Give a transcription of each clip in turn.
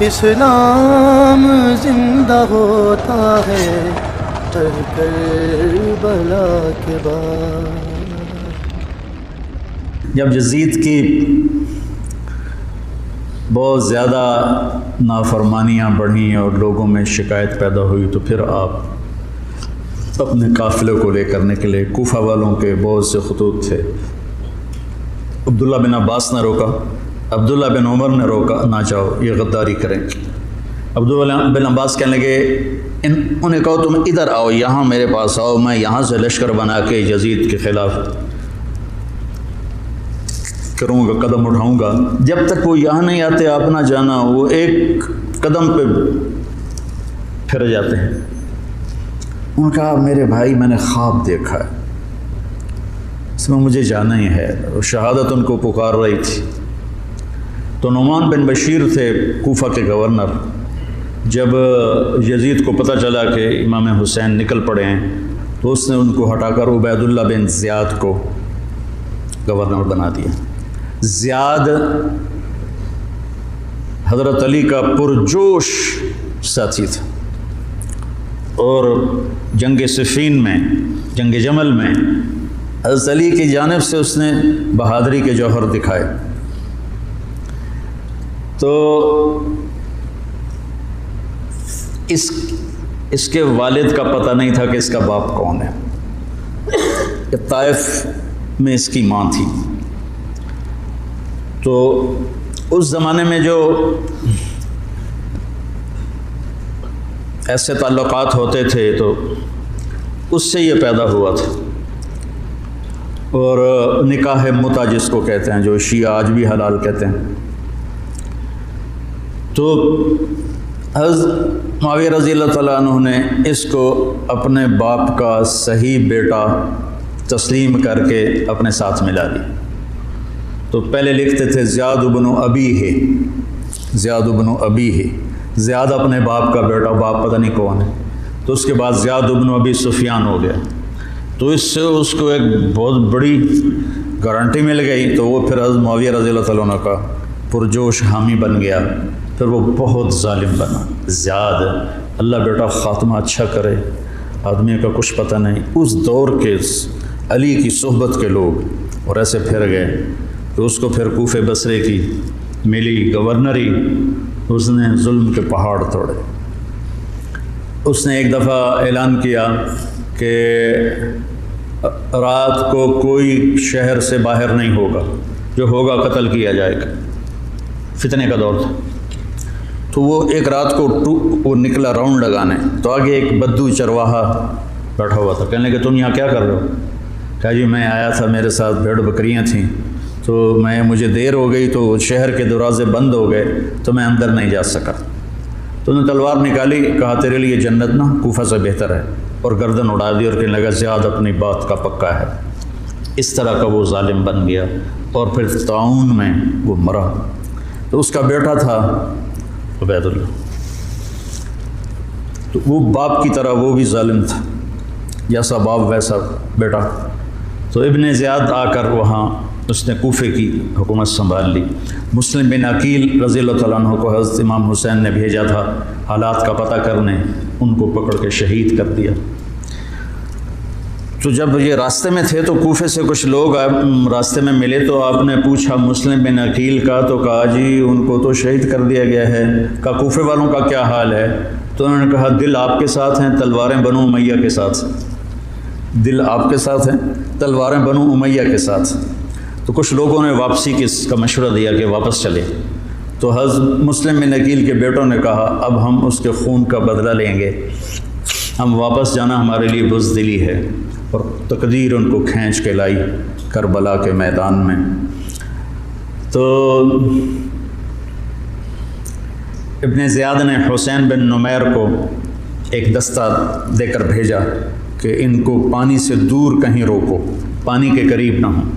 اسلام زندہ ہوتا ہے ہر کربلا کے بعد۔ جب یزید کی بہت زیادہ نافرمانیاں بڑھیں اور لوگوں میں شکایت پیدا ہوئی تو پھر آپ اپنے قافلے کو لے کرنے کے لیے کوفہ والوں کے بہت سے خطوط تھے۔ عبداللہ بن عباس نے روکا، عبداللہ بن عمر نے روکا، نہ جاؤ یہ غداری کریں گے۔ عبداللہ بن عباس کہنے لگے انہیں کہو تم ادھر آؤ، یہاں میرے پاس آؤ، میں یہاں سے لشکر بنا کے یزید کے خلاف کروں گا، قدم اٹھاؤں گا۔ جب تک وہ یہاں نہیں آتے آپ نہ جانا، وہ ایک قدم پہ پھر جاتے ہیں۔ انہوں نے کہا میرے بھائی میں نے خواب دیکھا ہے، اس میں مجھے جانا ہی ہے، اور شہادت ان کو پکار رہی تھی۔ تو نعمان بن بشیر تھے کوفہ کے گورنر، جب یزید کو پتہ چلا کہ امام حسین نکل پڑے ہیں تو اس نے ان کو ہٹا کر عبید اللہ بن زیاد کو گورنر بنا دیا۔ زیاد حضرت علی کا پرجوش ساتھی تھا، اور جنگ صفین میں، جنگ جمل میں حضرت علی کی جانب سے اس نے بہادری کے جوہر دکھائے۔ تو اس کے والد کا پتہ نہیں تھا کہ اس کا باپ کون ہے، کہ طائف میں اس کی ماں تھی۔ تو اس زمانے میں جو ایسے تعلقات ہوتے تھے تو اس سے یہ پیدا ہوا تھا، اور نکاح متع جس کو کہتے ہیں، جو شیعہ آج بھی حلال کہتے ہیں۔ تو حضرت معاویہ رضی اللہ تعالیٰ عنہ نے اس کو اپنے باپ کا صحیح بیٹا تسلیم کر کے اپنے ساتھ ملا لی۔ تو پہلے لکھتے تھے زیاد بن ابی ہے، زیاد بن ابی ہے، زیاد اپنے باپ کا بیٹا، باپ پتہ نہیں کون ہے۔ تو اس کے بعد زیاد بن ابی سفیان ہو گیا، تو اس سے اس کو ایک بہت بڑی گارنٹی مل گئی۔ تو وہ پھر حضرت معاویہ رضی اللہ تعالیٰ عنہ کا پرجوش حامی بن گیا، پھر وہ بہت ظالم بنا زیاد۔ اللہ بیٹا خاتمہ اچھا کرے، آدمی کا کچھ پتہ نہیں۔ اس دور کے علی کی صحبت کے لوگ اور ایسے پھر گئے کہ اس کو پھر کوفے بصرے کی ملی گورنری، اس نے ظلم کے پہاڑ توڑے۔ اس نے ایک دفعہ اعلان کیا کہ رات کو کوئی شہر سے باہر نہیں ہوگا، جو ہوگا قتل کیا جائے گا۔ فتنے کا دور تھا، تو وہ ایک رات کو وہ نکلا راؤنڈ لگانے، تو آگے ایک بدو چرواہا بیٹھا ہوا تھا۔ کہنے لگے تم یہاں کیا کر رہے ہو؟ کہا جی میں آیا تھا، میرے ساتھ بھیڑ بکریاں تھیں، تو مجھے دیر ہو گئی تو شہر کے دروازے بند ہو گئے تو میں اندر نہیں جا سکا۔ تو انہوں نے تلوار نکالی، کہا تیرے لیے جنت نہ کوفہ سے بہتر ہے، اور گردن اڑا دی، اور کہنے لگا زیاد اپنی بات کا پکا ہے۔ اس طرح کا وہ ظالم بن گیا، اور پھر طاعون میں وہ مرا۔ تو اس کا بیٹا تھا عبید اللہ، تو وہ باپ کی طرح وہ بھی ظالم تھا، جیسا باپ ویسا بیٹا۔ تو ابن زیاد آ کر وہاں اس نے کوفے کی حکومت سنبھال لی۔ مسلم بن عقیل رضی اللہ تعالیٰ عنہ کو حضرت امام حسین نے بھیجا تھا حالات کا پتہ کرنے، ان کو پکڑ کے شہید کر دیا۔ تو جب یہ راستے میں تھے تو کوفے سے کچھ لوگ راستے میں ملے، تو آپ نے پوچھا مسلم بن عقیل کا، تو کہا جی ان کو تو شہید کر دیا گیا ہے۔ کہا کوفے والوں کا کیا حال ہے؟ تو انہوں نے کہا دل آپ کے ساتھ ہیں، تلواریں بنو امیہ کے ساتھ، دل آپ کے ساتھ ہیں، تلواریں بنو امیہ کے ساتھ۔ تو کچھ لوگوں نے واپسی کا مشورہ دیا کہ واپس چلے، تو حضرت مسلم بن عقیل کے بیٹوں نے کہا اب ہم اس کے خون کا بدلہ لیں گے، ہم واپس جانا ہمارے لیے بزدلی ہے۔ اور تقدیر ان کو کھینچ کے لائی کربلا کے میدان میں۔ تو ابن زیاد نے حسین بن نمیر کو ایک دستہ دے کر بھیجا کہ ان کو پانی سے دور کہیں روکو، پانی کے قریب نہ ہوں۔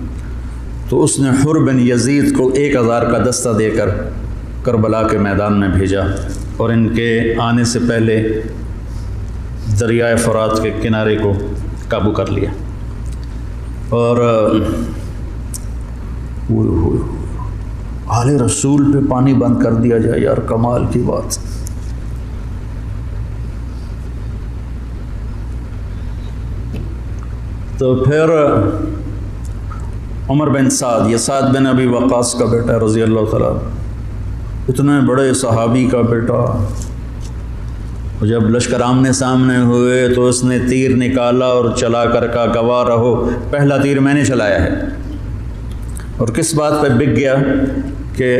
تو اس نے حر بن یزید کو 1000 کا دستہ دے کر کربلا کے میدان میں بھیجا، اور ان کے آنے سے پہلے دریائے فرات کے کنارے کو قابو کر لیا۔ اور آل رسول پہ پانی بند کر دیا جائے، یار کمال کی بات۔ تو پھر عمر بن سعد، یہ سعد بن ابی وقاص کا بیٹا رضی اللہ تعالیٰ، اتنے بڑے صحابی کا بیٹا، جب لشکر آمنے سامنے ہوئے تو اس نے تیر نکالا اور چلا کر کہا گواہ رہو پہلا تیر میں نے چلایا ہے، اور کس بات پہ بک گیا کہ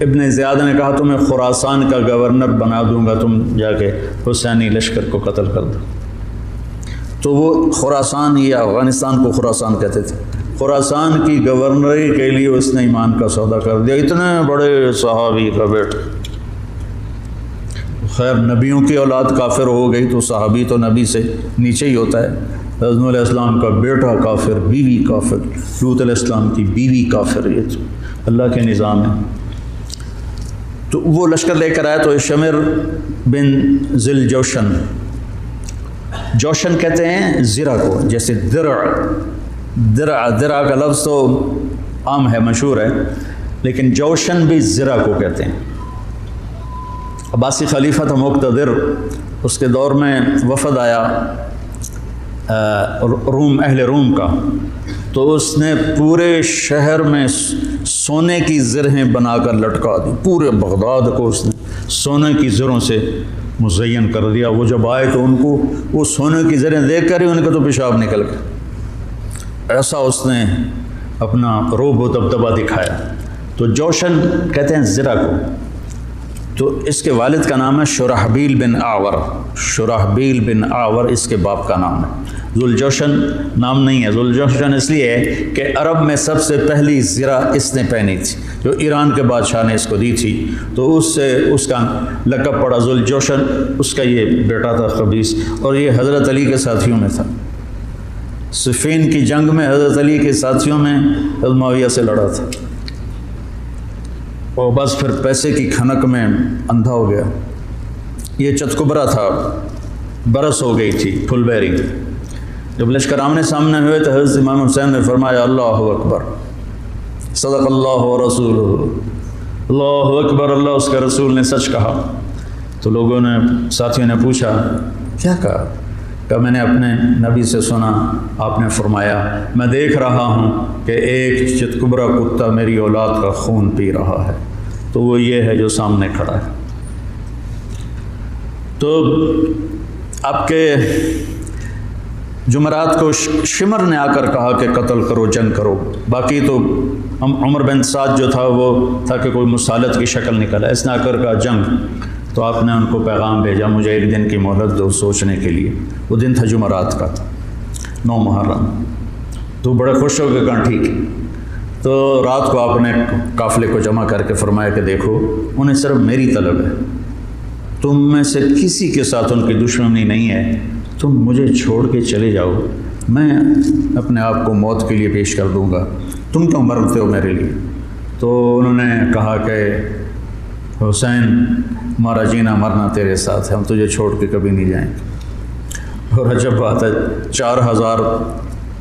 ابن زیاد نے کہا تمہیں خراسان کا گورنر بنا دوں گا، تم جا کے حسینی لشکر کو قتل کر دو۔ تو وہ خراسان، یہ افغانستان کو خراسان کہتے تھے، خراسان کی گورنری کے لیے اس نے ایمان کا سودا کر دیا، اتنے بڑے صحابی کا بیٹا۔ خیر نبیوں کی اولاد کافر ہو گئی تو صحابی تو نبی سے نیچے ہی ہوتا ہے۔ حضرت نوح علیہ السلام کا بیٹا کافر، بیوی کافر، لوط علیہ السلام کی بیوی کافر، یہ تو اللہ کے نظام ہے۔ تو وہ لشکر لے کر آیا تو شمر بن ذل جوشن، جوشن کہتے ہیں زرہ کو، جیسے درع کا لفظ تو عام ہے، مشہور ہے، لیکن جوشن بھی زرہ کو کہتے ہیں۔ عباسی خلیفہ تھا مقتدر، اس کے دور میں وفد آیا روم، اہل روم کا، تو اس نے پورے شہر میں سونے کی زرہیں بنا کر لٹکا دی، پورے بغداد کو اس نے سونے کی زروں سے مزین کر دیا۔ وہ جب آئے تو ان کو وہ سونے کی زریں دیکھ کر ہی ان کا تو پیشاب نکل گیا، ایسا اس نے اپنا روب و دبدبہ دکھایا۔ تو جوشن کہتے ہیں زرہ کو۔ تو اس کے والد کا نام ہے شرحبیل بن اعور، شرحبیل بن اعور اس کے باپ کا نام ہے۔ ذوالجوشن نام نہیں ہے، ذوالجوشن اس لیے ہے کہ عرب میں سب سے پہلی زرہ اس نے پہنی تھی، جو ایران کے بادشاہ نے اس کو دی تھی، تو اس سے اس کا لقب پڑا ذوالجوشن۔ اس کا یہ بیٹا تھا خبیث، اور یہ حضرت علی کے ساتھیوں میں تھا۔ صفین کی جنگ میں حضرت علی کے ساتھیوں میں حضرت معاویہ سے لڑا تھا، اور بس پھر پیسے کی کھنک میں اندھا ہو گیا۔ یہ چتکبرا تھا، برس ہو گئی تھی، پھل بیری۔ جب لشکر آمنے سامنے ہوئے تو حضرت امام حسین نے فرمایا اللہ اکبر، صدق اللہ و رسولہ، اللہ اکبر، اللہ اس کے رسول نے سچ کہا۔ تو لوگوں نے، ساتھیوں نے پوچھا کیا کہا؟ کہ میں نے اپنے نبی سے سنا، آپ نے فرمایا میں دیکھ رہا ہوں کہ ایک چتکبرا کتا میری اولاد کا خون پی رہا ہے، تو وہ یہ ہے جو سامنے کھڑا ہے۔ تو آپ کے جمعرات کو شمر نے آ کر کہا کہ قتل کرو، جنگ کرو۔ باقی تو عمر بن سعد جو تھا وہ تھا کہ کوئی مصالحت کی شکل نکلا، اس نے آ کر کہا جنگ۔ تو آپ نے ان کو پیغام بھیجا مجھے ایک دن کی مہلت دو سوچنے کے لیے۔ وہ دن تھا جمعرات کا، 9 محرم۔ تو بڑے خوش ہو کے کہا ٹھیک۔ تو رات کو آپ نے قافلے کو جمع کر کے فرمایا کہ دیکھو انہیں صرف میری طلب ہے، تم میں سے کسی کے ساتھ ان کی دشمنی نہیں ہے، تم مجھے چھوڑ کے چلے جاؤ، میں اپنے آپ کو موت کے لیے پیش کر دوں گا، تم کیوں مرتے ہو میرے لیے؟ تو انہوں نے کہا کہ حسین ہمارا جینا مرنا تیرے ساتھ ہے، ہم تجھے چھوڑ کے کبھی نہیں جائیں گے۔ اور عجب بات ہے، 4000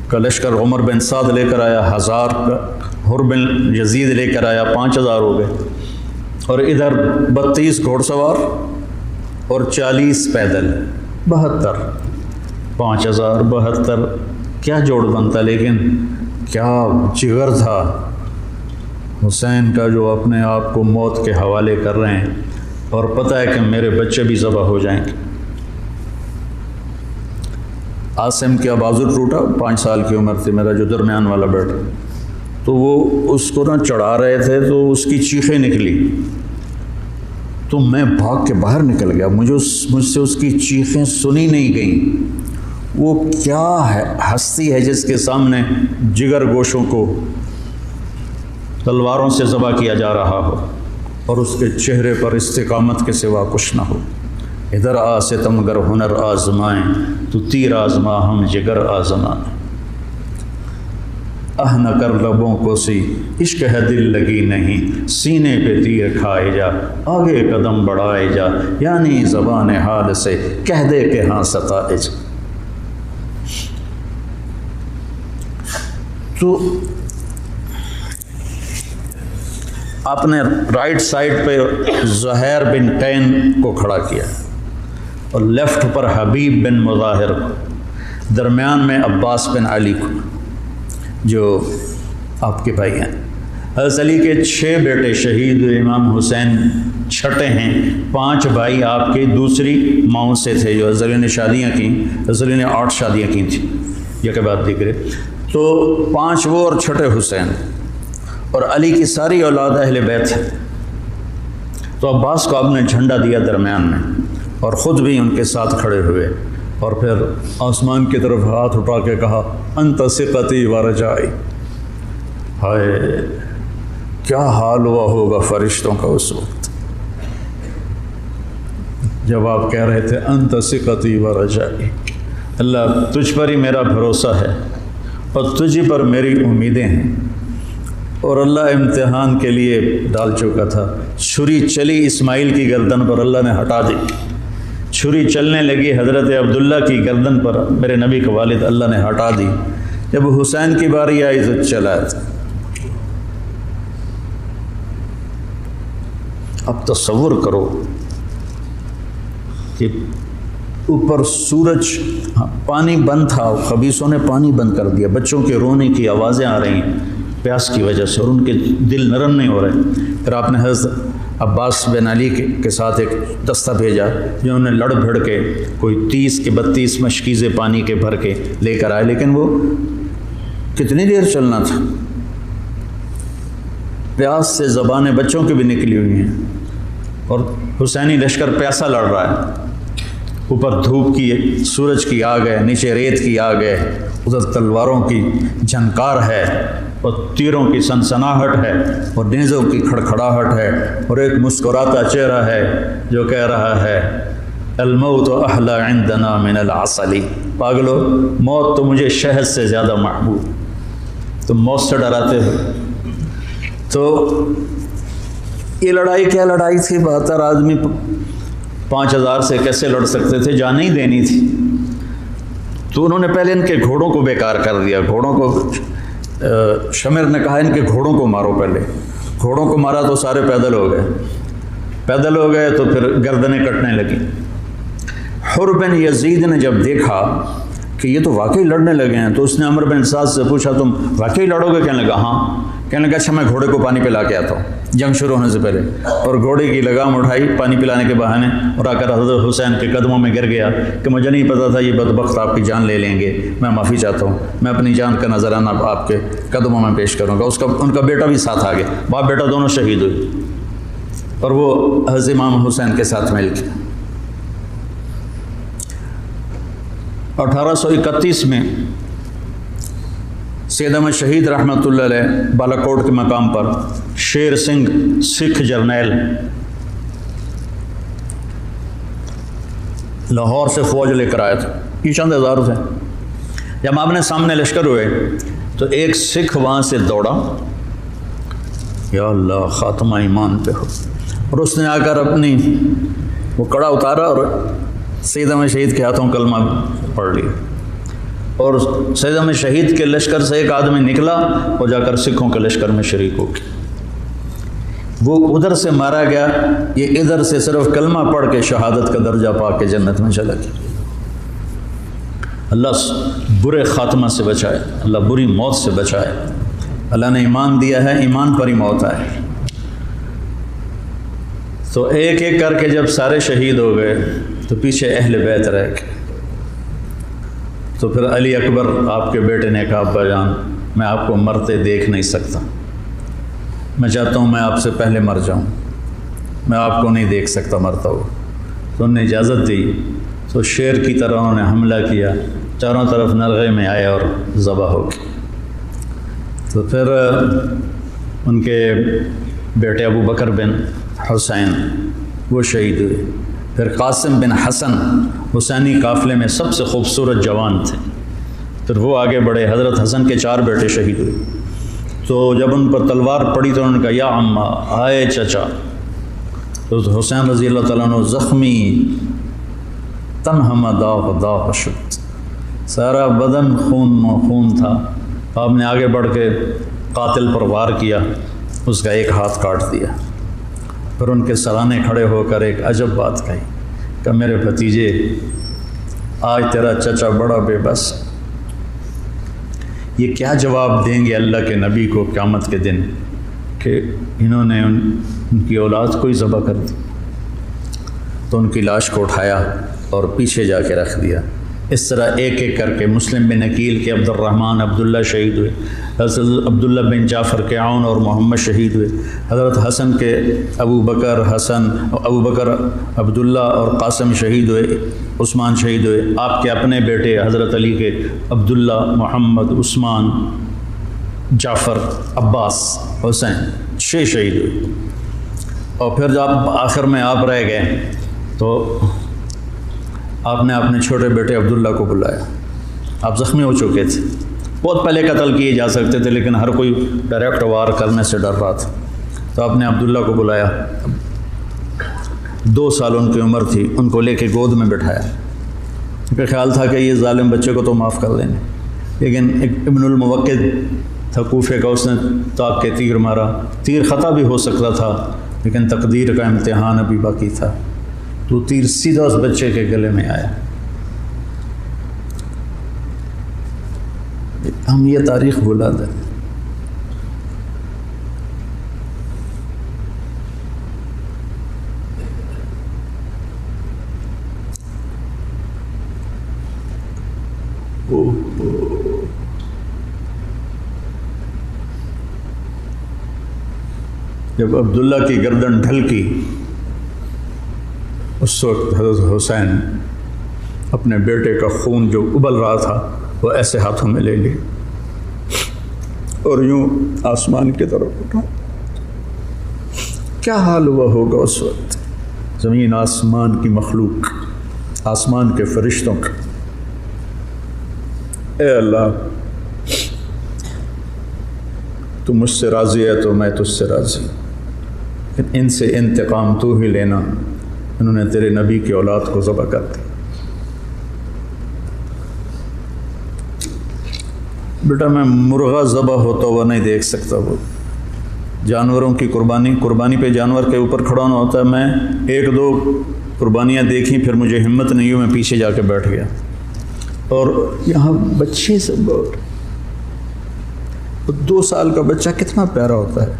کا لشکر عمر بن سعد لے کر آیا، 1000 کا حر بن یزید لے کر آیا، 5000 ہو گئے، اور ادھر 32 گھوڑ سوار اور 40 پیدل، 72، 5000 72، کیا جوڑ بنتا، لیکن کیا جگر تھا حسین کا جو اپنے آپ کو موت کے حوالے کر رہے ہیں، اور پتہ ہے کہ میرے بچے بھی ذبح ہو جائیں گے۔ عاصم کا بازو ٹوٹا، 5 سال کی عمر تھی، میرا جو درمیان والا بیٹا، تو وہ اس کو نہ چڑھا رہے تھے تو اس کی چیخیں نکلی، تو میں بھاگ کے باہر نکل گیا، مجھ سے اس کی چیخیں سنی نہیں گئیں۔ وہ کیا ہے ہستی ہے جس کے سامنے جگر گوشوں کو تلواروں سے ذبح کیا جا رہا ہو، اور اس کے چہرے پر استقامت کے سوا کچھ نہ ہو۔ ادھر آ ستمگر ہنر آزمائیں، تو تیر آزما ہم جگر آزمائیں، نہ کر لبوں کو سی عشق ہے دل لگی نہیں، سینے پہ تیر کھائے جا، آگے قدم بڑھائے جا، یعنی زبان حال سے کہہ دے کہ ہاں ستائے جا۔ تو آپ نے رائٹ سائڈ پہ زہیر بن قین کو کھڑا کیا اور لیفٹ پر حبیب بن مظاہر کو، درمیان میں عباس بن علی کو جو آپ کے بھائی ہیں۔ حضرت علی کے 6 بیٹے شہید ہوئے، امام حسین چھٹے ہیں، 5 بھائی آپ کے دوسری ماؤں سے تھے جو حضرت علی نے شادیاں کیں، حضرت علی نے 8 شادیاں کی تھیں، یہ کہ بات دیکھ رہے، تو 5 وہ اور چھٹے حسین، اور علی کی ساری اولاد اہل بیت ہے۔ تو عباس کو آپ نے جھنڈا دیا درمیان میں اور خود بھی ان کے ساتھ کھڑے ہوئے، اور پھر آسمان کی طرف ہاتھ اٹھا کے کہا انت ثقتی و رجائی۔ ہائے کیا حال ہوا ہوگا فرشتوں کا اس وقت جب آپ کہہ رہے تھے انت ثقتی و رجائی، اللہ تجھ پر ہی میرا بھروسہ ہے اور تجھ پر میری امیدیں ہیں۔ اور اللہ امتحان کے لیے ڈال چکا تھا، چھری چلی اسماعیل کی گردن پر، اللہ نے ہٹا دی، چھری چلنے لگی حضرت عبداللہ کی گردن پر، میرے نبی کا والد، اللہ نے ہٹا دی۔ جب حسین کی باری آئی تو چلا تھا۔ اب تصور کرو کہ اوپر سورج، پانی بند تھا، خبیثوں نے پانی بند کر دیا، بچوں کے رونے کی آوازیں آ رہی ہیں پیاس کی وجہ سے، اور ان کے دل نرم نہیں ہو رہے۔ پھر آپ نے حضرت عباس بن علی کے ساتھ ایک دستہ بھیجا، جنہوں نے لڑ بھڑ کے کوئی 30 کے 32 مشکیزیں پانی کے بھر کے لے کر آئے، لیکن وہ کتنی دیر چلنا تھا، پیاس سے زبانیں بچوں کی بھی نکلی ہوئی ہیں، اور حسینی لشکر پیاسا لڑ رہا ہے، اوپر دھوپ کی، سورج کی آگ ہے، نیچے ریت کی آگ ہے، ادھر تلواروں کی جھنکار ہے اور تیروں کی سنسناہٹ ہے اور نیزوں کی کھڑکھڑاہٹ ہے، اور ایک مسکراتا چہرہ ہے جو کہہ رہا ہے الموت احلی عندنا من العسل، پاگلو موت تو مجھے شہد سے زیادہ محبوب، تم موت سے ڈراتے ہو۔ تو یہ لڑائی کیا لڑائی تھی، 72 آدمی 5000 سے کیسے لڑ سکتے تھے، جان ہی دینی تھی۔ تو انہوں نے پہلے ان کے گھوڑوں کو بیکار کر دیا، گھوڑوں کو، شمر نے کہا ان کے گھوڑوں کو مارو، پہلے گھوڑوں کو مارا تو سارے پیدل ہو گئے تو پھر گردنیں کٹنے لگی۔ حر بن یزید نے جب دیکھا کہ یہ تو واقعی لڑنے لگے ہیں تو اس نے عمر بن سعد سے پوچھا تم واقعی لڑو گے؟ کہنے لگا ہاں۔ کہنے لگا اچھا میں گھوڑے کو پانی پلا کے آتا ہوں جنگ شروع ہونے سے پہلے، اور گھوڑے کی لگام اٹھائی پانی پلانے کے بہانے، اور آ کر حضرت حسین کے قدموں میں گر گیا کہ مجھے نہیں پتا تھا یہ بدبخت آپ کی جان لے لیں گے، میں معافی چاہتا ہوں، میں اپنی جان کا نذرانہ آپ کے قدموں میں پیش کروں گا۔ ان کا بیٹا بھی ساتھ آ گیا، باپ بیٹا دونوں شہید ہوئے، اور وہ حضرت امام حسین کے ساتھ مل کے 1831 میں سید احمد شہید رحمۃ اللہ علیہ بالا کوٹ کے مقام پر شیر سنگھ سکھ جرنیل لاہور سے فوج لے کر آئے تھے، یہ چند ہزار تھے۔ جب آپ نے سامنے لشکر ہوئے تو ایک سکھ وہاں سے دوڑا، یا اللہ خاتمہ ایمان پہ ہو، اور اس نے آ کر اپنی وہ کڑا اتارا اور سید احمد شہید کے ہاتھوں کلمہ پڑھ لیا، اور سید احمد شہید کے لشکر سے ایک آدمی نکلا اور جا کر سکھوں کے لشکر میں شریک ہو گیا۔ وہ ادھر سے مارا گیا، یہ ادھر سے صرف کلمہ پڑھ کے شہادت کا درجہ پا کے جنت میں چلا گیا۔ اللہ برے خاتمہ سے بچائے، اللہ بری موت سے بچائے۔ اللہ نے ایمان دیا ہے، ایمان پر ہی موت آئے۔ تو ایک ایک کر کے جب سارے شہید ہو گئے تو پیچھے اہل بیت رہ گئے۔ تو پھر علی اکبر آپ کے بیٹے نے کہا ابا جان میں آپ کو مرتے دیکھ نہیں سکتا، میں چاہتا ہوں میں آپ سے پہلے مر جاؤں، میں آپ کو نہیں دیکھ سکتا مرتا ہوا۔ تو انہوں نے اجازت دی، تو شیر کی طرح انہوں نے حملہ کیا، چاروں طرف نرغے میں آئے اور ذبح ہو گئے۔ تو پھر ان کے بیٹے ابو بکر بن حسین وہ شہید ہوئے۔ پھر قاسم بن حسن حسینی قافلے میں سب سے خوبصورت جوان تھے، پھر وہ آگے بڑھے، حضرت حسن کے 4 بیٹے شہید ہوئے۔ تو جب ان پر تلوار پڑی تو انہوں نے کہا یا اماں آئے چچا، تو حسین رضی اللہ تعالیٰ عنہ زخمی تنہم داغ داغ شد، سارا بدن خون تھا۔ آپ نے آگے بڑھ کے قاتل پر وار کیا اس کا ایک ہاتھ کاٹ دیا. پھر ان کے سرانے کھڑے ہو کر ایک عجب بات کہی کہ میرے بھتیجے آج تیرا چچا بڑا بے بس، یہ کیا جواب دیں گے اللہ کے نبی کو قیامت کے دن کہ انہوں نے ان کی اولاد کو ہی ذبح کر دی. تو ان کی لاش کو اٹھایا اور پیچھے جا کے رکھ دیا. اس طرح ایک ایک کر کے مسلم بن عقیل کے عبد الرحمن عبداللہ شہید ہوئے، حضرت عبداللہ بن جعفر کے عون اور محمد شہید ہوئے، حضرت حسن کے ابو بکر عبداللہ اور قاسم شہید ہوئے، عثمان شہید ہوئے. آپ کے اپنے بیٹے حضرت علی کے عبداللہ، محمد، عثمان، جعفر، عباس، حسین 6 شہید ہوئے. اور پھر جب آخر میں آپ رہ گئے تو آپ نے اپنے چھوٹے بیٹے عبداللہ کو بلایا. آپ زخمی ہو چکے تھے، بہت پہلے قتل کیے جا سکتے تھے لیکن ہر کوئی ڈائریکٹ وار کرنے سے ڈر رہا تھا. تو آپ نے عبداللہ کو بلایا، 2 سال ان کی عمر تھی، ان کو لے کے گود میں بٹھایا. ان کا خیال تھا کہ یہ ظالم بچے کو تو معاف کر دیں گے، لیکن ایک ابن الموقد تھا کوفے کا، اس نے تاک کے تیر مارا. تیر خطا بھی ہو سکتا تھا لیکن تقدیر کا امتحان ابھی باقی تھا. تو تیر سیدھا اس بچے کے گلے میں آیا. ہم یہ تاریخ بھلا دیں. جب عبداللہ کی گردن ڈھلکی اس وقت حضرت حسین اپنے بیٹے کا خون جو ابل رہا تھا وہ ایسے ہاتھوں میں لے لی اور یوں آسمان کی طرف اٹھا. کیا حال ہوا ہوگا اس وقت زمین آسمان کی مخلوق، آسمان کے فرشتوں کا. اے اللہ تو مجھ سے راضی ہے تو میں تجھ سے راضی، لیکن ان سے انتقام تو ہی لینا. انہوں نے تیرے نبی کی اولاد کو ذبح کر دی. بیٹا میں مرغا ذبح ہوتا ہوا نہیں دیکھ سکتا. وہ جانوروں کی قربانی پہ جانور کے اوپر کھڑا ہونا ہوتا ہے. میں 1-2 قربانیاں دیکھیں پھر مجھے ہمت نہیں ہوئی، میں پیچھے جا کے بیٹھ گیا. اور یہاں بچے سے 2 سال کا بچہ کتنا پیارا ہوتا ہے،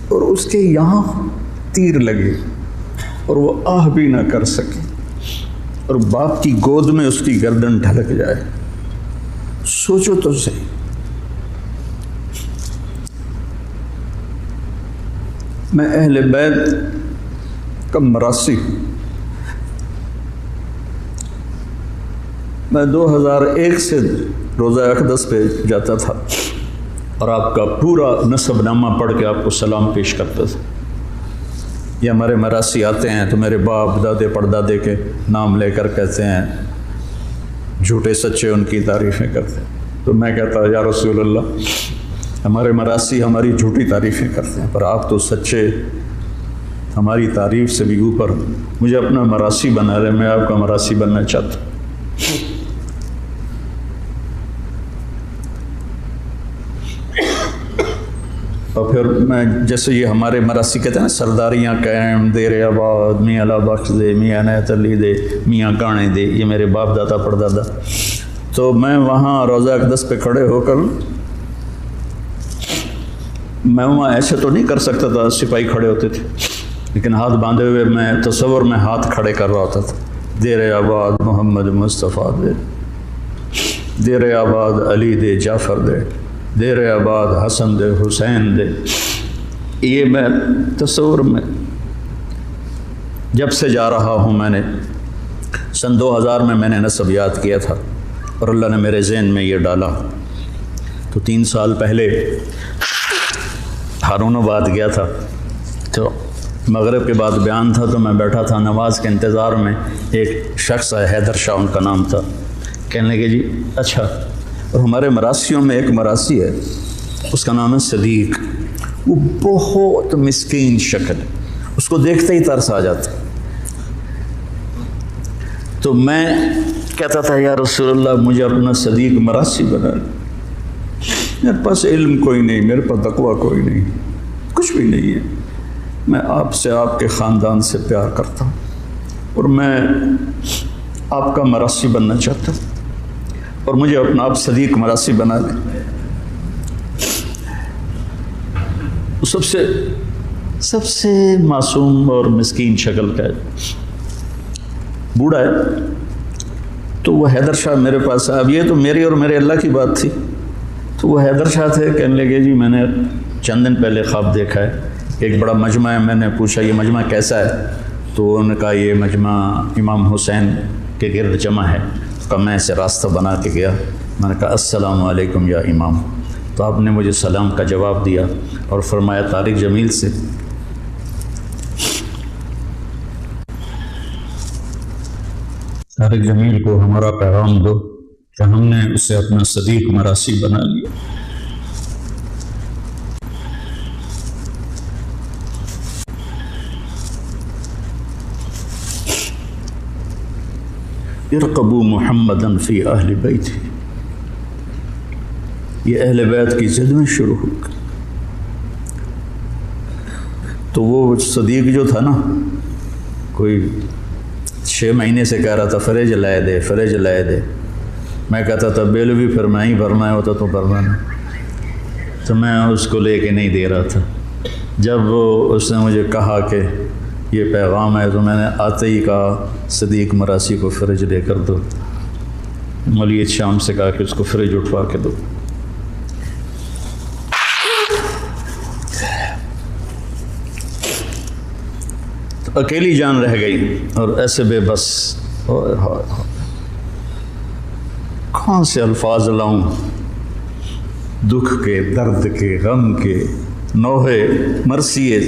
اور اس کے یہاں تیر لگے اور وہ آہ بھی نہ کر سکے، اور باپ کی گود میں اس کی گردن ڈھلک جائے. سوچو تو صحیح. میں اہل بیت کا مراثی ہوں. میں 2001 سے روزہ اقدس پہ جاتا تھا اور آپ کا پورا نسب نامہ پڑھ کے آپ کو سلام پیش کرتا تھا. یہ ہمارے مراثی آتے ہیں تو میرے باپ دادے پردادے کے نام لے کر کہتے ہیں، جھوٹے سچے ان کی تعریفیں کرتے ہیں. تو میں کہتا یا رسول اللہ ہمارے مراثی ہماری جھوٹی تعریفیں کرتے ہیں، پر آپ تو سچے، ہماری تعریف سے بھی اوپر. مجھے اپنا مراثی بنا لے، میں آپ کا مراثی بننا چاہتا ہوں. اور پھر میں جیسے یہ ہمارے مراثی کہتے ہیں نا، سرداریاں قائم، دیر آباد، میاں اللہ بخش دے، میاں عنایت علی دے، میاں گانے دے، یہ میرے باپ دادا پردادا. تو میں وہاں روزہ اقدس پہ کھڑے ہو کر میں وہاں ایسے تو نہیں کر سکتا تھا، سپاہی کھڑے ہوتے تھے، لیکن ہاتھ باندھے ہوئے میں تصور میں ہاتھ کھڑے کر رہا ہوتا تھا. دیر آباد محمد مصطفیٰ دے، دیر آباد علی دے، جعفر دے، دیر آباد حسن دے، حسین دے. یہ میں تصور میں جب سے جا رہا ہوں. میں نے سن 2000 میں نے نسب یاد کیا تھا اور اللہ نے میرے ذہن میں یہ ڈالا. تو 3 سال پہلے ہارون آباد گیا تھا، تو مغرب کے بعد بیان تھا، تو میں بیٹھا تھا نماز کے انتظار میں. ایک شخص ہے، حیدر شاہ ان کا نام تھا. کہنے لگے جی اچھا. اور ہمارے مراسیوں میں ایک مراسی ہے، اس کا نام ہے صدیق. وہ بہت مسکین شکل ہے، اس کو دیکھتے ہی ترس آ جاتا. تو میں کہتا تھا یا رسول اللہ مجھے اپنا صدیق مراسی بنا. میرے پاس علم کوئی نہیں، میرے پاس تقویٰ کوئی نہیں، کچھ بھی نہیں ہے، میں آپ سے، آپ کے خاندان سے پیار کرتا ہوں اور میں آپ کا مراسی بننا چاہتا ہوں اور مجھے اپنا آپ صدیق مراسی بنا لیں۔ سب سے معصوم اور مسکین شکل کا ہے، بوڑھا ہے، تو وہ حیدر شاہ میرے پاس آیا۔ اب یہ تو میری اور میرے اللہ کی بات تھی، تو وہ حیدر شاہ تھے، کہنے لگے جی میں نے چند دن پہلے خواب دیکھا ہے کہ ایک بڑا مجمع ہے۔ میں نے پوچھا یہ مجمع کیسا ہے؟ تو انہوں نے کہا یہ مجمع امام حسین کے گرد جمع ہے۔ تو میں اسے راستہ بنا کے گیا، میں نے کہا السلام علیکم یا امام، تو آپ نے مجھے سلام کا جواب دیا اور فرمایا طارق جمیل سے طارق جمیل کو ہمارا پیغام دو کہ ہم نے اسے اپنا صدیق مراسی بنا لیا۔ ارقبوا محمدًا فی اہل بیتہ، یہ اہل بیت کی زد میں شروع ہو گئی۔ تو وہ صدیق جو تھا نا، کوئی 6 مہینے سے کہہ رہا تھا فریج لائے دے، فریج لائے دے۔ میں کہتا تھا بیل بھی پھر میں ہی بھرنا ہے، ہوتا تو بھرنا نہیں، تو میں اس کو لے کے نہیں دے رہا تھا۔ جب اس نے مجھے کہا کہ یہ پیغام ہے، تو میں نے آتے ہی کہا صدیق مراسی کو فریج لے کر دو۔ مولوی شام سے کہا کہ اس کو فریج اٹھوا کے دو۔ اکیلی جان رہ گئی اور ایسے بے بس، کہاں سے الفاظ لاؤں، دکھ کے، درد کے، غم کے، نوحے مرثیے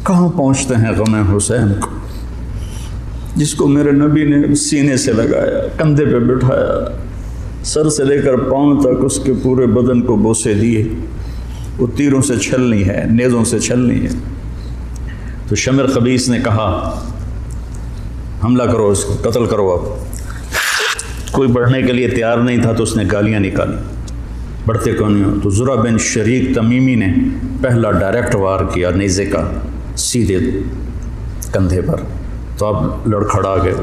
کہاں پہنچتے ہیں غم حسین کو، جس کو میرے نبی نے سینے سے لگایا، کندھے پہ بٹھایا، سر سے لے کر پاؤں تک اس کے پورے بدن کو بوسے دیے۔ وہ تیروں سے چھلنی ہے، نیزوں سے چھلنی ہے۔ تو شمر خبیث نے کہا حملہ کرو، اس کو قتل کرو۔ اب کوئی بڑھنے کے لیے تیار نہیں تھا، تو اس نے گالیاں نکالی، بڑھتے کیوں نہیں ہو؟ تو زرع بن شریک تمیمی نے پہلا ڈائریکٹ وار کیا نیزے کا، سیدھے کندھے پر، تو آپ لڑکھڑا گئے،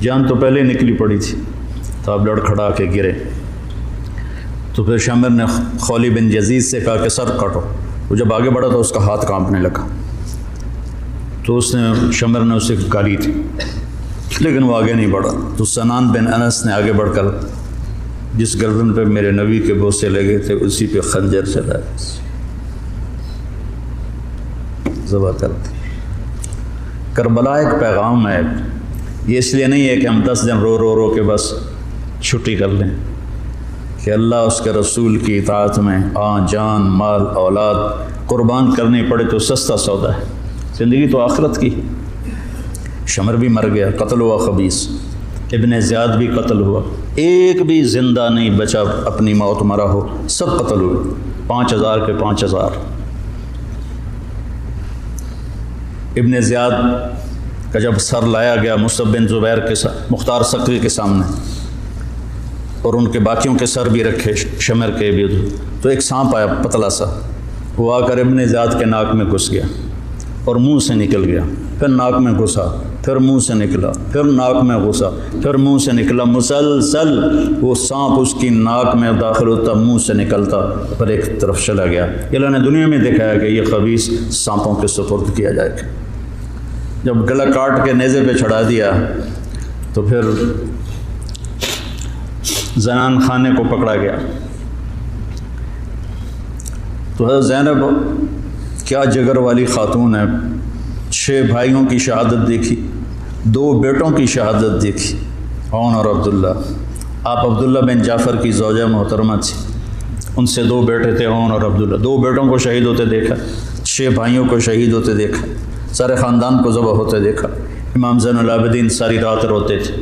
جان تو پہلے نکلی پڑی تھی، تو آپ لڑکھڑا کے گرے۔ تو پھر شمر نے خولی بن یزید سے کہا کہ سر کاٹو۔ وہ جب آگے بڑھا تو اس کا ہاتھ کانپنے لگا، تو اس نے شمر نے اسے گالی تھی، لیکن وہ آگے نہیں بڑھا۔ تو سنان بن انس نے آگے بڑھ کر جس گردن پہ میرے نبی کے بوسے لگے تھے اسی پہ خنجر چلایا، ذبح کر دی۔ کربلا ایک پیغام ہے، یہ اس لیے نہیں ہے کہ ہم 10 دن رو رو رو کے بس چھٹی کر لیں، کہ اللہ اس کے رسول کی اطاعت میں جان مال اولاد قربان کرنی پڑے تو سستا سودا ہے، زندگی تو آخرت کی۔ شمر بھی مر گیا، قتل ہوا خبیث، ابن زیاد بھی قتل ہوا، ایک بھی زندہ نہیں بچا اپنی موت مرا ہو، سب قتل ہوئے، 5000 کے 5000۔ ابن زیاد کا جب سر لایا گیا مصعب بن زبیر کے ساتھ مختار سقفی کے سامنے، اور ان کے باقیوں کے سر بھی رکھے شمر کے بھی، تو ایک سانپ آیا پتلا سا، وہ آ کر ابن زیاد کے ناک میں گھس گیا اور منہ سے نکل گیا، پھر ناک میں گھسا، پھر منہ سے نکلا، پھر ناک میں گھسا، پھر منہ سے نکلا، مسلسل وہ سانپ اس کی ناک میں داخل ہوتا، منہ سے نکلتا، پھر ایک طرف چلا گیا۔ اللہ نے دنیا میں دکھایا کہ یہ خبیث سانپوں کے سپرد کیا جائے گا۔ جب گلا کاٹ کے نیزے پہ چڑھا دیا تو پھر زنان خانے کو پکڑا گیا۔ تو حضرت زینب کیا جگر والی خاتون ہے، 6 بھائیوں کی شہادت دیکھی، 2 بیٹوں کی شہادت دیکھی، عون اور عبداللہ۔ آپ عبداللہ بن جعفر کی زوجہ محترمہ تھی، ان سے 2 بیٹے تھے عون اور عبداللہ، 2 بیٹوں کو شہید ہوتے دیکھا، 6 بھائیوں کو شہید ہوتے دیکھا، سارے خاندان کو ذبح ہوتے دیکھا۔ امام زین العابدین ساری رات روتے تھے،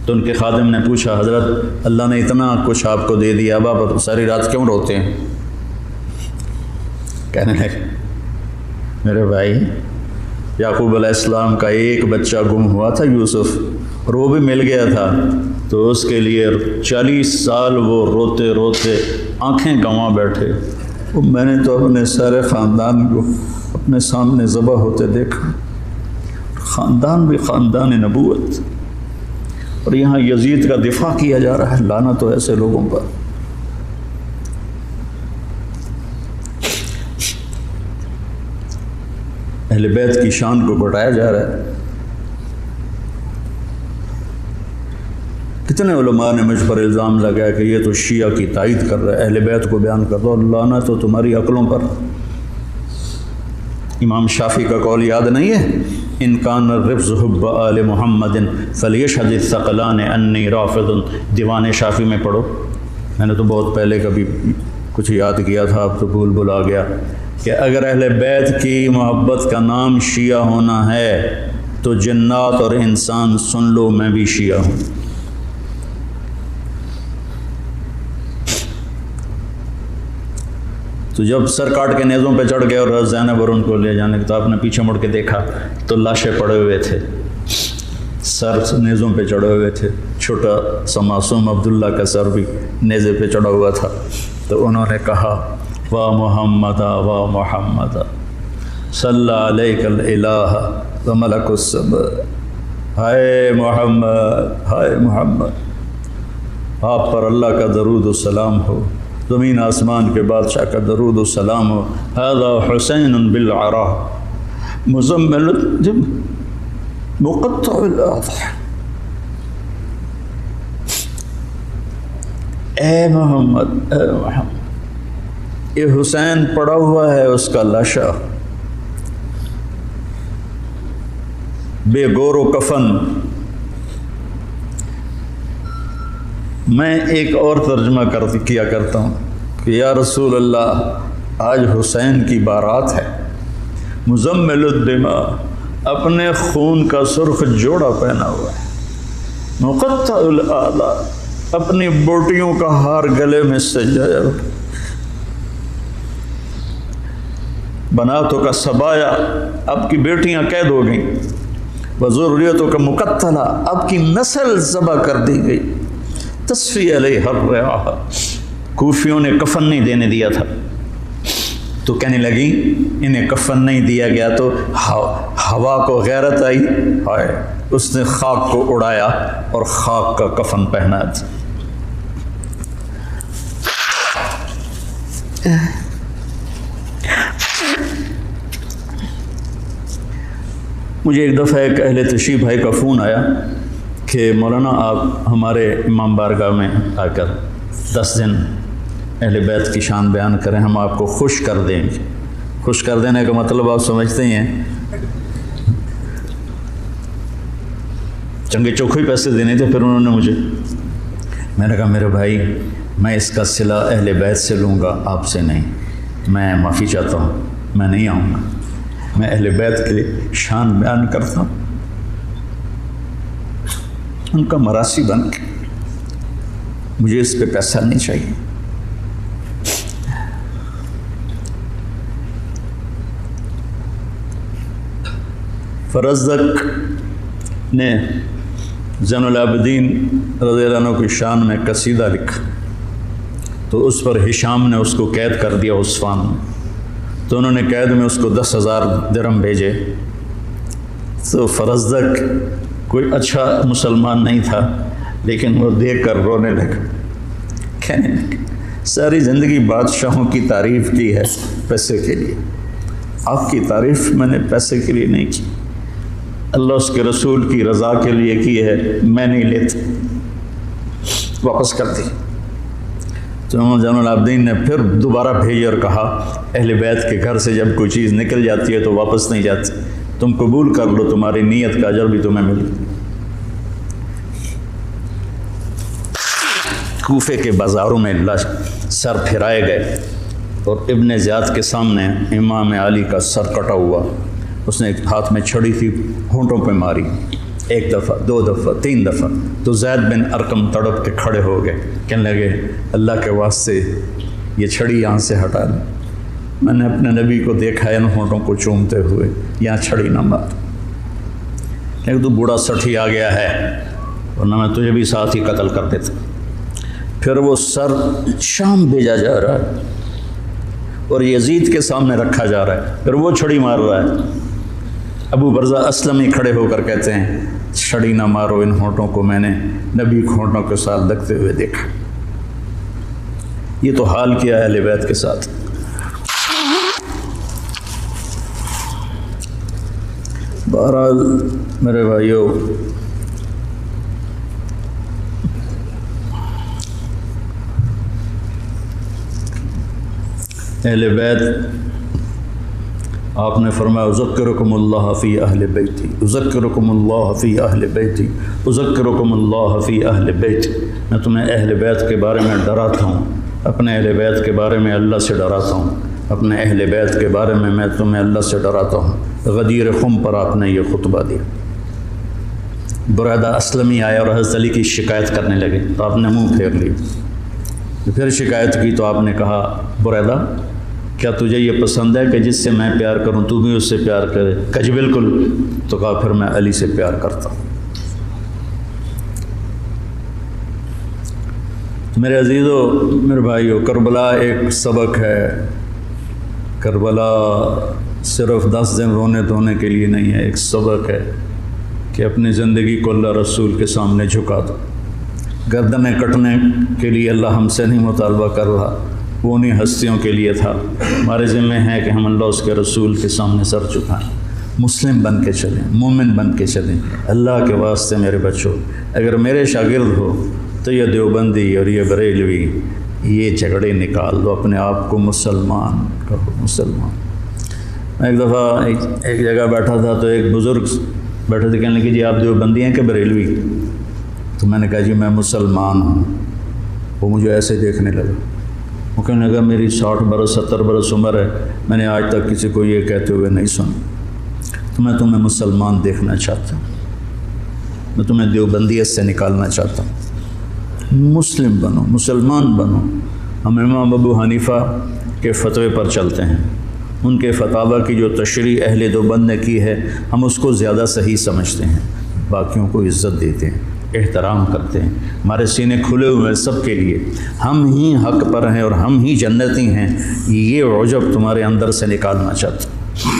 تو ان کے خادم نے پوچھا حضرت اللہ نے اتنا کچھ آپ کو دے دیا، اب آپ ساری رات کیوں روتے ہیں؟ کہنے لگے میرے بھائی یعقوب علیہ السلام کا ایک بچہ گم ہوا تھا یوسف، اور وہ بھی مل گیا تھا، تو اس کے لیے 40 سال وہ روتے روتے آنکھیں گنوا بیٹھے، وہ میں نے تو اپنے سارے خاندان کو اپنے سامنے ذبح ہوتے دیکھا، خاندان بھی خاندان نبوت، اور یہاں یزید کا دفاع کیا جا رہا ہے۔ لعنت تو ایسے لوگوں پر۔ اہل بیت کی شان کو بڑھایا جا رہا ہے۔ کتنے علماء نے مجھ پر الزام لگایا کہ یہ تو شیعہ کی تائید کر رہا ہے، اہل بیت کو بیان کر دو۔ لعنت تو تمہاری عقلوں پر۔ امام شافعی کا قول یاد نہیں ہے؟ ان کان الرفض حب آل محمد فلیشہد الثقلان انی رافض۔ دیوان شافعی میں پڑھو، میں نے تو بہت پہلے کبھی کچھ یاد کیا تھا، اب تو بھول آ گیا، کہ اگر اہل بیت کی محبت کا نام شیعہ ہونا ہے تو جنات اور انسان سن لو، میں بھی شیعہ ہوں۔ تو جب سر کاٹ کے نیزوں پہ چڑھ گئے اور زینب اور ان کو لے جانے تو آپ نے پیچھے مڑ کے دیکھا تو لاشیں پڑے ہوئے تھے، سر نیزوں پہ چڑھے ہوئے تھے، چھوٹا سا معصوم عبداللہ کا سر بھی نیزے پہ چڑھا ہوا تھا۔ تو انہوں نے کہا وا محمد وا محمد صلی علیک الالہ و ملک السماء، ہائے محمد ہائے محمد، آپ پر اللہ کا درود و سلام ہو، زمین آسمان کے بادشاہ کا درود و سلام ہو۔ ھذا حسین بالعراء مزمل مقطع الاضحى، اے محمد اے محمد، یہ حسین پڑا ہوا ہے، اس کا لاشا بے گور و کفن۔ میں ایک اور ترجمہ کیا کرتا ہوں کہ یا رسول اللہ، آج حسین کی بارات ہے، مزمل الدماء، اپنے خون کا سرخ جوڑا پہنا ہوا ہے، مقطع الاعضاء، اپنی بوٹیوں کا ہار گلے میں سجایا، بناتوں کا سبایا، آپ کی بیٹیاں قید ہو گئیں، وذریتوں کا مقتلہ، آپ کی نسل ذبح کر دی گئی، تصفی علیہ الرعاء، کوفیوں نے کفن نہیں دینے دیا تھا، تو کہنے لگی انہیں کفن نہیں دیا گیا تو ہوا کو غیرت آئی، ہائے، اس نے خاک کو اڑایا اور خاک کا کفن پہنا تھا۔ مجھے ایک دفعہ ایک اہل تشریف بھائی کا فون آیا کہ مولانا آپ ہمارے امام بارگاہ میں آ کر 10 دن اہل بیت کی شان بیان کریں، ہم آپ کو خوش کر دیں گے۔ خوش کر دینے کا مطلب آپ سمجھتے ہی ہیں، چنگے چوکھے پیسے دینے تھے۔ پھر انہوں نے میں نے کہا میرے بھائی، میں اس کا صلہ اہل بیت سے لوں گا، آپ سے نہیں، میں معافی چاہتا ہوں، میں نہیں آؤں گا، میں اہل بیت کے شان بیان کرتا ہوں، ان کا مراسی بن کے، مجھے اس پہ پیسہ نہیں چاہیے۔ فرزدق نے زین العابدین رضی اللہ عنہ کی شان میں قصیدہ لکھا، تو اس پر ہشام نے اس کو قید کر دیا عثمان میں، تو انہوں نے قید میں اس کو 10,000 درہم بھیجے۔ تو فرزدق کوئی اچھا مسلمان نہیں تھا، لیکن وہ دیکھ کر رونے لگا، کہنے لگا ساری زندگی بادشاہوں کی تعریف کی ہے پیسے کے لیے، آپ کی تعریف میں نے پیسے کے لیے نہیں کی، اللہ اس کے رسول کی رضا کے لیے کی ہے، میں نہیں لیتا، واپس کر دی۔ تو زین العابدین نے پھر دوبارہ بھیجی اور کہا اہل بیت کے گھر سے جب کوئی چیز نکل جاتی ہے تو واپس نہیں جاتی، تم قبول کر لو، تمہاری نیت کا اجر بھی تمہیں ملے۔ کوفے کے بازاروں میں سر پھرائے گئے اور ابن زیاد کے سامنے امام علی کا سر کٹا ہوا، اس نے ایک ہاتھ میں چھڑی تھی، ہونٹوں پہ ماری، 1 دفعہ 2 دفعہ 3 دفعہ، تو زید بن ارقم تڑپ کے کھڑے ہو گئے، کہنے لگے اللہ کے واسطے یہ چھڑی یہاں سے ہٹا دیں، میں نے اپنے نبی کو دیکھا ہے ان ہونٹوں کو چومتے ہوئے، یہاں چھڑی نہ مار، لیکن تو بوڑھا 60 آ گیا ہے، ورنہ میں تجھے بھی ساتھ ہی قتل کر دیتا۔ پھر وہ سر شام بھیجا جا رہا ہے اور یزید کے سامنے رکھا جا رہا ہے، پھر وہ چھڑی مار رہا ہے۔ ابو برزہ اسلمی کھڑے ہو کر کہتے ہیں چھڑی نہ مارو، ان ہونٹوں کو میں نے نبی کے ہونٹوں کے ساتھ لگتے ہوئے دیکھا۔ یہ تو حال کیا ہے اہل بیت کے ساتھ۔ بہرحال میرے بھائیوں، اہل بیت آپ نے فرمایا اذکرکم اللہ فی اہل بیتی، اذکرکم اللہ فی اہل بیتی، اذکرکم اللہ فی اہل بیتی۔ میں تمہیں اہل بیت کے بارے میں ڈراتا ہوں، اپنے اہل بیت کے بارے میں اللہ سے ڈراتا ہوں، اپنے اہل بیت کے بارے میں تمہیں اللہ سے ڈراتا ہوں۔ غدیر خم پر آپ نے یہ خطبہ دیا۔ بریدہ اسلمی آیا اور حضرت علی کی شکایت کرنے لگے تو آپ نے منہ پھیر لیا۔ پھر شکایت کی تو آپ نے کہا بریدہ کیا تجھے یہ پسند ہے کہ جس سے میں پیار کروں تو بھی اس سے پیار کرے؟ کہ جی بالکل۔ تو کہا پھر میں علی سے پیار کرتا ہوں۔ میرے عزیزو، میرے بھائیو، کربلا ایک سبق ہے۔ کربلا صرف 10 دن رونے دھونے کے لیے نہیں ہے، ایک سبق ہے کہ اپنی زندگی کو اللہ رسول کے سامنے جھکا دو۔ گردنیں کٹنے کے لیے اللہ ہم سے نہیں مطالبہ کر رہا، وہ انہیں ہستیوں کے لیے تھا۔ ہمارے ذمہ ہے کہ ہم اللہ اس کے رسول کے سامنے سر جھکائیں، مسلم بن کے چلیں، مومن بن کے چلیں۔ اللہ کے واسطے میرے بچوں، اگر میرے شاگرد ہو تو یہ دیوبندی اور یہ بریلوی، یہ جھگڑے نکال دو، اپنے آپ کو مسلمان کہو، مسلمان۔ میں ایک دفعہ ایک جگہ بیٹھا تھا تو ایک بزرگ بیٹھے تھے، کہنے لگے جی آپ دیوبندی ہیں کہ بریلوی؟ تو میں نے کہا جی میں مسلمان ہوں۔ وہ مجھے ایسے دیکھنے لگا، وہ کہنے لگا میری 60 برس 70 برس عمر ہے، میں نے آج تک کسی کو یہ کہتے ہوئے نہیں سنا۔ تو میں تمہیں مسلمان دیکھنا چاہتا ہوں، میں تمہیں دیوبندیت سے نکالنا چاہتا ہوں۔ مسلم بنو، مسلمان بنو۔ ہم امام ابو حنیفہ کے فتوے پر چلتے ہیں، ان کے فتاوی کی جو تشریح اہل دیوبند نے کی ہے ہم اس کو زیادہ صحیح سمجھتے ہیں، باقیوں کو عزت دیتے ہیں، احترام کرتے ہیں۔ ہمارے سینے کھلے ہوئے ہیں سب کے لیے، ہم ہی حق پر ہیں اور ہم ہی جنتی ہیں، یہ عجب تمہارے اندر سے نکالنا چاہتا ہوں۔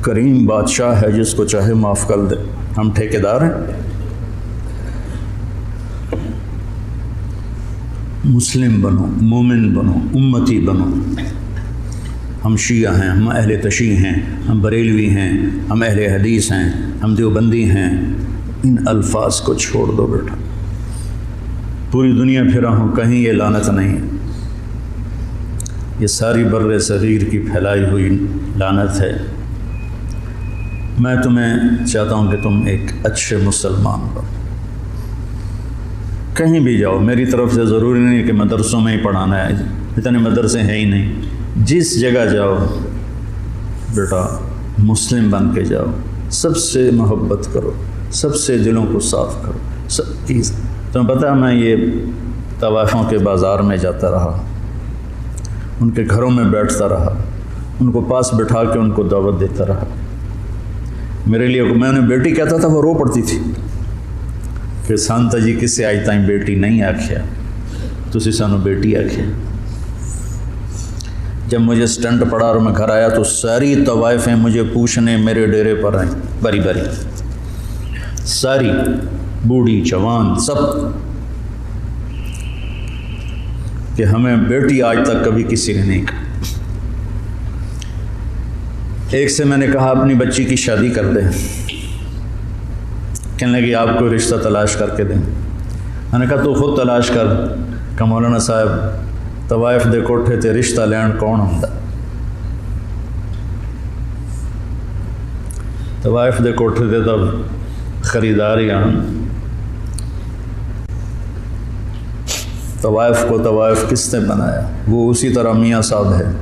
کریم بادشاہ ہے جس کو چاہے معاف کر دے، ہم ٹھیکیدار ہیں۔ مسلم بنو، مومن بنو، امتی بنو۔ ہم شیعہ ہیں، ہم اہل تشیع ہیں، ہم بریلوی ہیں، ہم اہل حدیث ہیں، ہم دیوبندی ہیں۔ ان الفاظ کو چھوڑ دو بیٹا، پوری دنیا پھرا ہوں کہیں یہ لعنت نہیں ہے، یہ ساری بر صغیر کی پھیلائی ہوئی لعنت ہے۔ میں تمہیں چاہتا ہوں کہ تم ایک اچھے مسلمان بنو، کہیں بھی جاؤ۔ میری طرف سے ضروری نہیں کہ مدرسوں میں ہی پڑھانا ہے، اتنے مدرسے ہیں ہی نہیں۔ جس جگہ جاؤ بیٹا مسلم بن کے جاؤ، سب سے محبت کرو، سب سے دلوں کو صاف کرو، سب چیز۔ تمہیں پتہ ہے میں یہ طوائفوں کے بازار میں جاتا رہا، ان کے گھروں میں بیٹھتا رہا، ان کو پاس بٹھا کے ان کو دعوت دیتا رہا۔ میرے لیے میں انہیں بیٹی کہتا تھا، وہ رو پڑتی تھی کہ سانتا جی کسے آج تائیں بیٹی نہیں آکھیا، تسی سانو بیٹی آکھیا۔ جب مجھے سٹنٹ پڑا اور میں گھر آیا تو ساری طوائفیں مجھے پوچھنے میرے ڈیرے پر آئیں، بری بری، ساری، بوڑھی جوان سب، کہ ہمیں بیٹی آج تک کبھی کسی نے نہیں کہا۔ ایک سے میں نے کہا اپنی بچی کی شادی کر دیں، کہنے لگی آپ کو رشتہ تلاش کر کے دیں۔ میں نے کہا تو خود تلاش کر۔ کہ مولانا صاحب طوائف دے کوٹھے تے رشتہ لین کون ہوندا؟ طوائف دے کوٹھے تے تب خریدار ہی آن۔ طوائف کو طوائف کس نے بنایا؟ وہ اسی طرح میاں صاحب ہے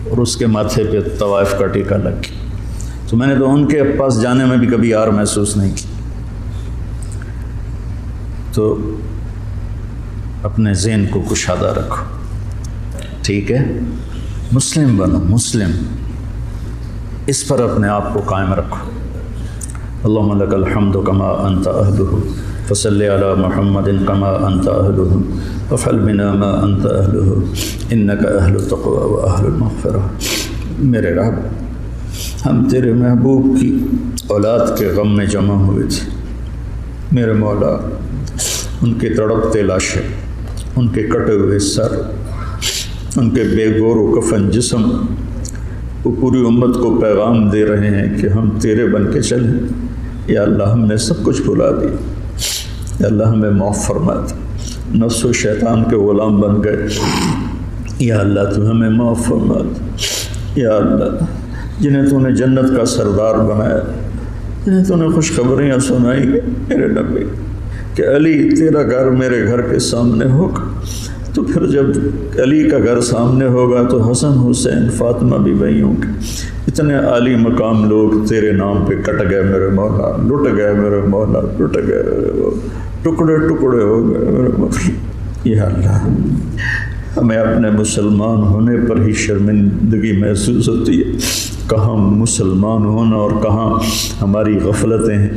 اور اس کے ماتھے پہ طوائف کا ٹیکہ لگ گیا۔ تو میں نے تو ان کے پاس جانے میں بھی کبھی یار محسوس نہیں کی۔ تو اپنے ذہن کو کشادہ رکھو، ٹھیک ہے؟ مسلم بنو، مسلم، اس پر اپنے آپ کو قائم رکھو۔ اللہم لک الحمد کما انت اہلہ فصل علی محمد کما انت اہلہ وفعل بنا ما انت اہلہ انک اہل التقوی و اہل المغفرہ۔ میرے رب، ہم تیرے محبوب کی اولاد کے غم میں جمع ہوئے تھے، میرے مولا ان کے تڑپتے لاشیں، ان کے کٹے ہوئے سر، ان کے بے گور و کفن جسم، وہ پوری امت کو پیغام دے رہے ہیں کہ ہم تیرے بن کے چلیں۔ یا اللہ ہم نے سب کچھ بھلا دیا، یا اللہ ہمیں معاف فرما دے، نفس و شیطان کے غلام بن گئے، یا اللہ تو ہمیں معاف فرما دے۔ یا اللہ جنہیں تو نے جنت کا سردار بنایا، جنہیں تو نے خوشخبریاں سنائی میرے نبی کہ علی تیرا گھر میرے گھر کے سامنے ہوگا، تو پھر جب علی کا گھر سامنے ہوگا تو حسن حسین فاطمہ بھی وہیں ہوں گے۔ اتنے عالی مقام لوگ تیرے نام پہ کٹ گئے میرے مولا، لٹ گئے میرے مولا، لٹ گئے میرے مولا، ٹکڑے ٹکڑے ہو گئے میرے مولا۔ یا اللہ ہمیں اپنے مسلمان ہونے پر ہی شرمندگی محسوس ہوتی ہے، کہاں مسلمان ہونا اور کہاں ہماری غفلتیں ہیں،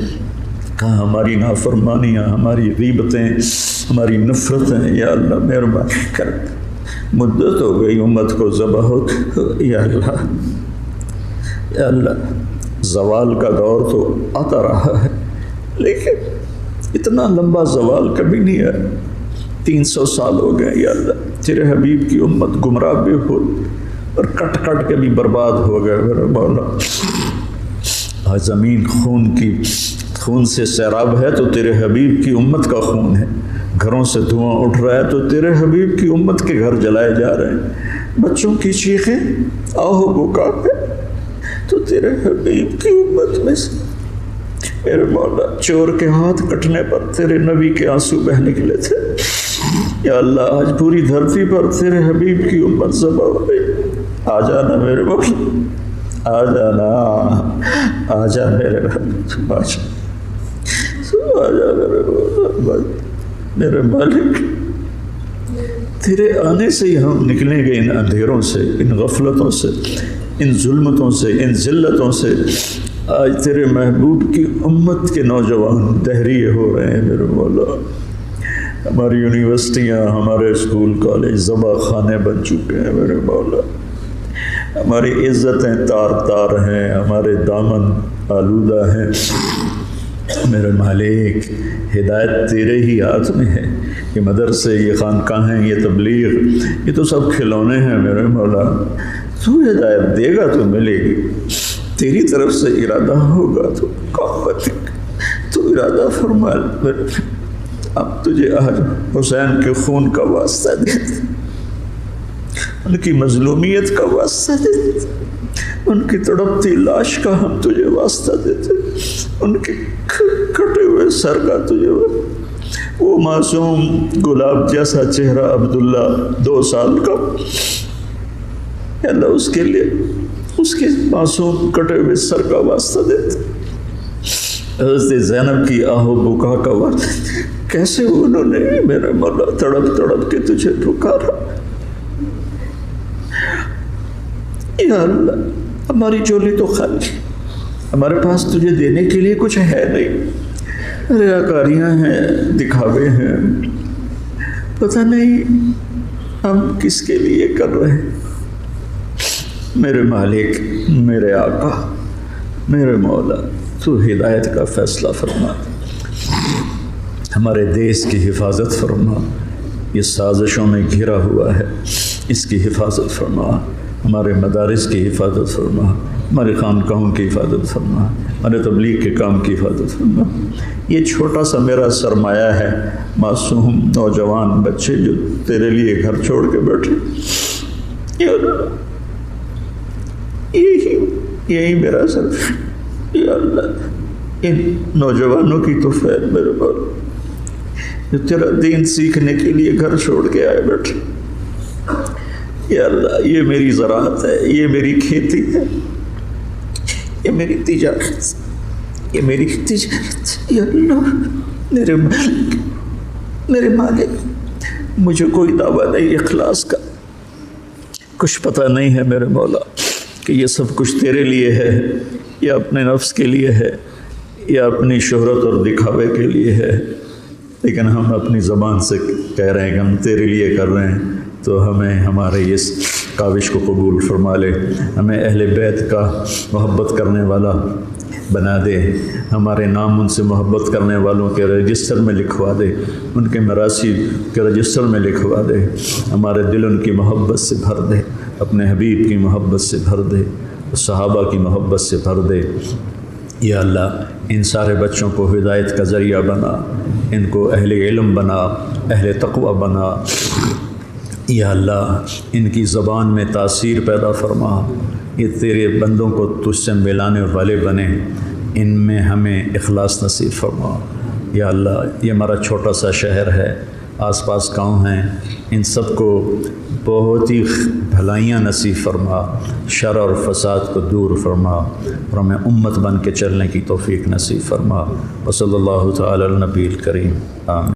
کہاں ہماری نافرمانیاں، ہماری غیبتیں، ہماری نفرتیں۔ یا اللہ مہربانی کر، مدت ہو گئی امت کو ذبح ہو۔ یا اللہ، یا اللہ زوال کا دور تو آتا رہا ہے، لیکن اتنا لمبا زوال کبھی نہیں ہے۔ 300 سال ہو گئے یا اللہ، تیرے حبیب کی امت گمراہ بھی ہو اور کٹ کٹ کے بھی برباد ہو گئے میرے مولا۔ آج زمین خون سے سیراب ہے تو تیرے حبیب کی امت کا خون ہے، گھروں سے دھواں اٹھ رہا ہے تو تیرے حبیب کی امت کے گھر جلائے جا رہے ہیں، بچوں کی چیخیں آہو بکا ہے تو تیرے حبیب کی امت میں سے میرے مولا چور کے ہاتھ کٹنے پر تیرے نبی کے آنسو بہ نکلے تھے۔ یا اللہ آج پوری دھرتی پر تیرے حبیب کی امت ذبح ہو گئی، آ جانا میرے مولا، آ جانا، آ جا میرے رب، آ جا میرے مولا، میرے مالک۔ تیرے آنے سے ہی ہم نکلیں گے ان اندھیروں سے، ان غفلتوں سے، ان ظلمتوں سے، ان ذلتوں سے۔ آج تیرے محبوب کی امت کے نوجوان دہریے ہو رہے ہیں میرے مولا، ہماری یونیورسٹیاں، ہمارے اسکول کالج ذبح خانے بن چکے ہیں میرے مولا، ہماری عزتیں تار تار ہیں، ہمارے دامن آلودہ ہیں میرے مالک۔ ہدایت تیرے ہی ہاتھ میں ہے، یہ مدرسے، یہ خانقاہیں، یہ تبلیغ، یہ تو سب کھلونے ہیں میرے مولا۔ تو ہدایت دے گا تو ملے گی، تیری طرف سے ارادہ ہوگا تو قوت، تو ارادہ فرما میرے۔ اب تجھے آج حسین کے خون کا واسطہ دیتے، ان کی مظلومیت کا واسطہ دیتے، ان کی تڑپتی لاش کا ہم تجھے واسطہ دیتے، ان کے کٹے ہوئے سر کا تجھے وہ معصوم گلاب جیسا چہرہ عبداللہ 2 سال کا، اللہ اس کے لیے اس کے معصوم کٹے ہوئے سر کا واسطہ دیتے، حضرت زینب کی آہو بکا کا واسطہ، کیسے انہوں نے میرے مولا تڑپ تڑپ کے تجھے پکارا۔ یا اللہ ہماری جھولی تو خالی، ہمارے پاس تجھے دینے کے لیے کچھ ہے نہیں، ریاکاریاں ہیں، دکھاوے ہیں، پتہ نہیں ہم کس کے لیے کر رہے ہیں۔ میرے مالک، میرے آقا، میرے مولا، تو ہدایت کا فیصلہ فرما، ہمارے دیس کی حفاظت فرما، یہ سازشوں میں گھرا ہوا ہے، اس کی حفاظت فرما، ہمارے مدارس کی حفاظت فرما، ہمارے خانقاہوں کی حفاظت فرما، ہمارے تبلیغ کے کام کی حفاظت فرما۔ یہ چھوٹا سا میرا سرمایہ ہے، معصوم نوجوان بچے جو تیرے لیے گھر چھوڑ کے بیٹھے، یہی میرا سر۔ یا اللہ ان نوجوانوں کی تو خیر میرے مولا جو تیرا دین سیکھنے کے لیے گھر چھوڑ کے آئے بیٹھے۔ یا اللہ یہ میری زراعت ہے، یہ میری کھیتی ہے، یہ میری تجارت، یہ میری تجارت۔ یا اللہ میرے مالک، مجھے کوئی دعویٰ نہیں اخلاص کا، کچھ پتہ نہیں ہے میرے مولا کہ یہ سب کچھ تیرے لیے ہے یا اپنے نفس کے لیے ہے یا اپنی شہرت اور دکھاوے کے لیے ہے۔ لیکن ہم اپنی زبان سے کہہ رہے ہیں کہ ہم تیرے لیے کر رہے ہیں، تو ہمیں ہمارے اس کاوش کو قبول فرما لے، ہمیں اہل بیت کا محبت کرنے والا بنا دے، ہمارے نام ان سے محبت کرنے والوں کے رجسٹر میں لکھوا دے، ان کے مراثی کے رجسٹر میں لکھوا دے، ہمارے دل ان کی محبت سے بھر دے، اپنے حبیب کی محبت سے بھر دے، صحابہ کی محبت سے بھر دے۔ یا اللہ ان سارے بچوں کو ہدایت کا ذریعہ بنا، ان کو اہل علم بنا، اہل تقوی بنا۔ یا اللہ ان کی زبان میں تاثیر پیدا فرما، یہ تیرے بندوں کو تجھ سے ملانے والے بنے، ان میں ہمیں اخلاص نصیب فرما۔ یا اللہ یہ ہمارا چھوٹا سا شہر ہے، آس پاس گاؤں ہیں، ان سب کو بہت ہی بھلائیاں نصیب فرما، شر اور فساد کو دور فرما، اور ہمیں امت بن کے چلنے کی توفیق نصیب فرما۔ وصلی اللہ تعالی علی النبی الکریم، آمین۔